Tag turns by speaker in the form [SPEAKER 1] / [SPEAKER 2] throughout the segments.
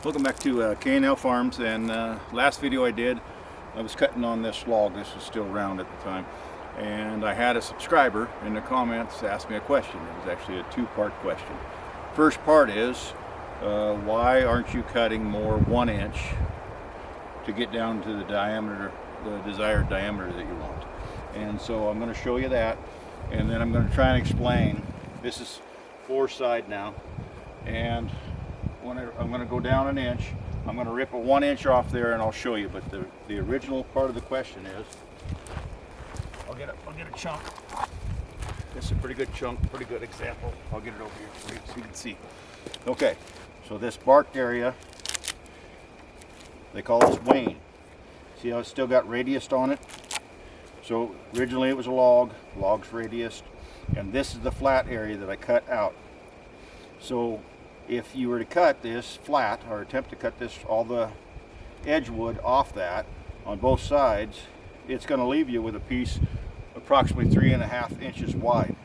[SPEAKER 1] Welcome back to K&L Farms, and last video I did, I was cutting on this log. This was still round at the time, and I had a subscriber in the comments ask me a question. It was actually a two-part question. First part is, why aren't you cutting more 1 inch to get down to the diameter, the desired diameter that you want? And so I'm going to show you that, and then I'm going to try and explain. This is 4 side now, and I'm going to go down 1 inch. I'm going to rip a 1 inch off there and I'll show you. But the original part of the question is, I'll get a chunk. This is a pretty good chunk, pretty good example. I'll get it over here for you so you can see. Okay, so this bark area, they call this wane. See how it's still got radius on it? So originally it was a log, log's radius, and this is the flat area that I cut out. So if you were to cut this flat, or attempt to cut this, all the edge wood off that on both sides, it's going to leave you with a piece approximately 3.5 inches wide.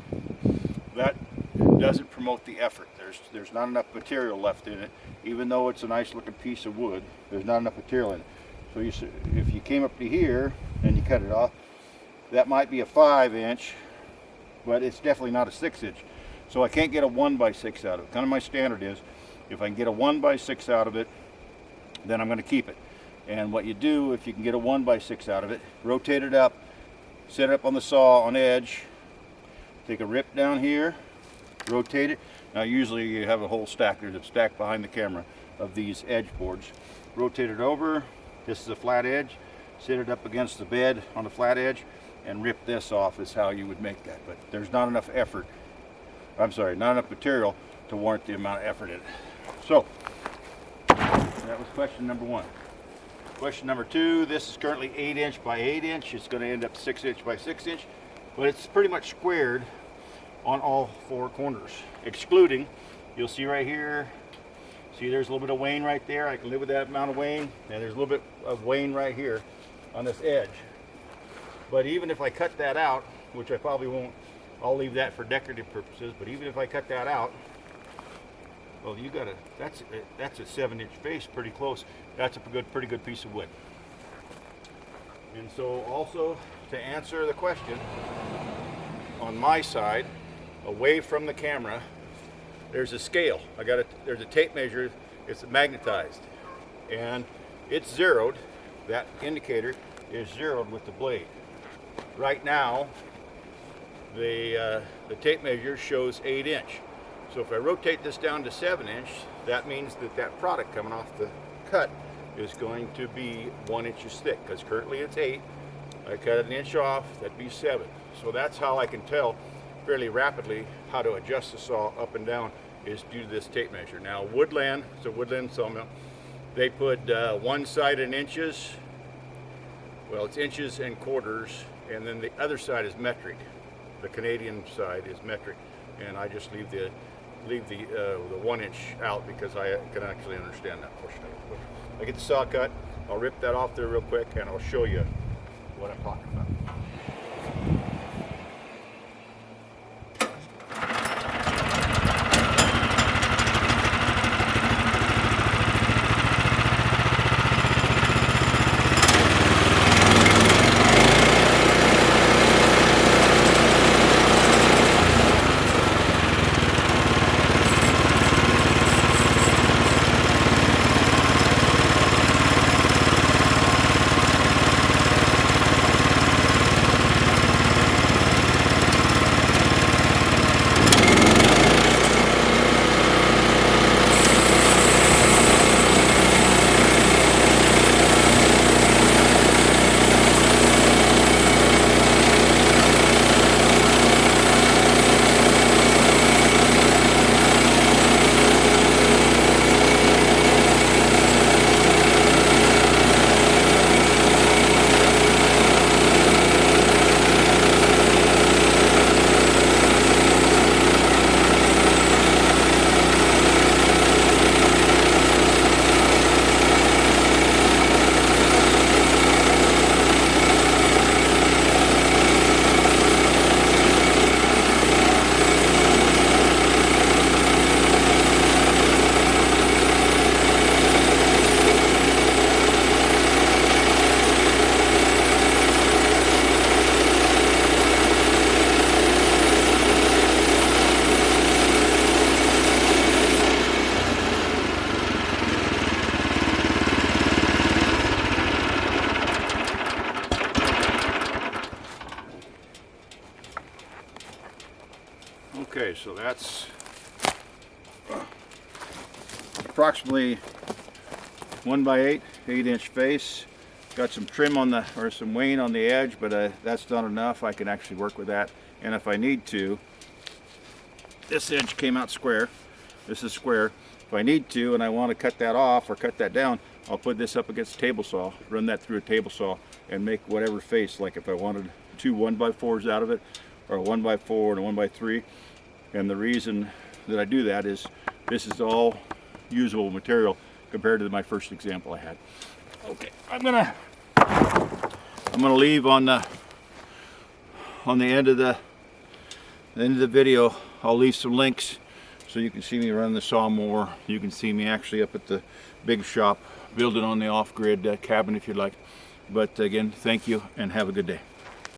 [SPEAKER 1] That doesn't promote the effort. There's not enough material left in it. Even though it's a nice looking piece of wood, there's not enough material in it. So if you came up to here and you cut it off, that might be a 5 inch, but it's definitely not a 6 inch. So I can't get a 1x6 out of it. Kind of my standard is, if I can get a 1x6 out of it, then I'm going to keep it. And what you do, if you can get a 1x6 out of it, rotate it up, set it up on the saw on edge, take a rip down here, rotate it. Now usually you have a whole stack, there's a stack behind the camera of these edge boards. Rotate it over, this is a flat edge, set it up against the bed on the flat edge, and rip this off is how you would make that. But there's not enough effort. Not enough material to warrant the amount of effort in it. So, that was question number 1. Question number 2, this is currently 8 inch by 8 inch. It's going to end up 6 inch by 6 inch, but it's pretty much squared on all 4 corners, excluding, you'll see right here, see there's a little bit of wane right there. I can live with that amount of wane, and there's a little bit of wane right here on this edge. But even if I cut that out, which I probably won't, I'll leave that for decorative purposes, but even if I cut that out, well, you got that's a 7 inch face, pretty close. That's a pretty good piece of wood. And so also, to answer the question, on my side, away from the camera, there's a scale. There's a tape measure, it's magnetized, and it's zeroed. That indicator is zeroed with the blade. Right now, the tape measure shows 8 inch. So if I rotate this down to 7 inch, that means that product coming off the cut is going to be 1 inch thick, because currently it's 8. I cut it 1 inch off, that'd be 7. So that's how I can tell fairly rapidly how to adjust the saw up and down, is due to this tape measure. Now Woodland, it's a Woodland sawmill, they put one side in inches, well, it's inches and quarters, and then the other side is metric. The Canadian side is metric, and I just leave the 1 inch out because I can actually understand that portion of it. But I get the saw cut, I'll rip that off there real quick, and I'll show you what I'm talking about. that's approximately 1x8, 8-inch face. Got some trim on the, or some wane on the edge, but that's not enough. I can actually work with that. And if I need to, this edge came out square. This is square. If I need to and I want to cut that off or cut that down, I'll put this up against a table saw, run that through a table saw, and make whatever face. Like if I wanted 2 1x4s out of it, or a 1x4 and a 1x3. And the reason that I do that is this is all usable material compared to my first example I had. Okay, I'm gonna leave on the end of the video. I'll leave some links so you can see me run the saw more. You can see me actually up at the big shop building on the off-grid cabin if you'd like. But again, thank you and have a good day.